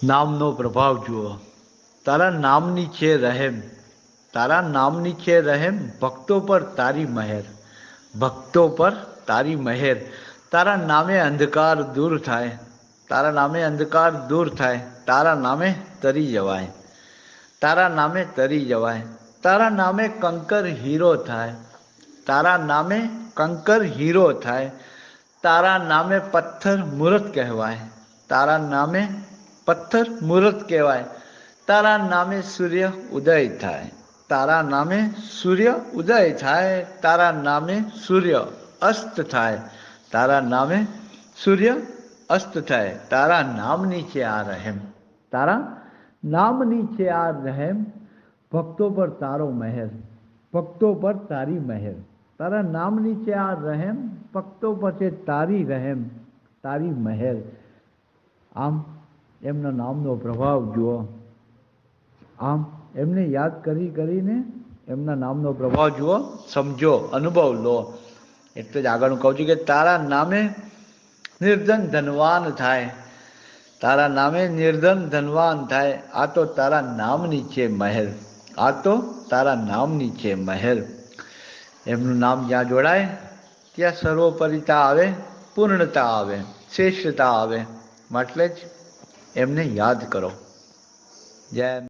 નામનો પ્રભાવ જુઓ. તારા નામની છે રહેમ, તારા નામની છે રહેમ, ભક્તો પર તારી મહેર, ભક્તો પર તારી મહેર. તારા નામે અંધકાર દૂર થાય, તારા નામે અંધકાર દૂર થાય, તારા નામે તરી જવાય, તારા નામે તરી જવાય. તારા નામે કંકર હીરો થાય, તારા નામે કંકર હીરો થાય, તારા નામે પથ્થર મૂરત કહેવાય, તારા નામે પથ્થર મૂરત કહેવાય. તારા નામે સૂર્ય ઉદય થાય, તારા નામે સૂર્ય ઉદય થાય, તારા નામે સૂર્ય અસ્ત થાય, તારા નામે સૂર્ય અસ્ત થાય. તારા નામની છે આ રહેમ, તારા નામની છે આ રહેમ, ભક્તો પર તારો મહેર, ભક્તો પર તારી મહેર. તારા નામની છે આ રહેમ, ભક્તો પર છે તારી રહેમ, તારી મહેર. આમ એમના નામનો પ્રભાવ જુઓ. આમ એમને યાદ કરીને એમના નામનો પ્રભાવ જુઓ, સમજો, અનુભવ લો. એટલે જ આગળ હું કહું છું કે તારા નામે નિર્ધન ધનવાન થાય, તારા નામે નિર્ધન ધનવાન થાય. આ તો તારા નામની છે મહેર, આ તો તારા નામની છે મહેર. એમનું નામ જ્યાં જોડાય ત્યાં સર્વોપરિતા આવે, પૂર્ણતા આવે, શ્રેષ્ઠતા આવે. એટલે જ એમને યાદ કરો. જય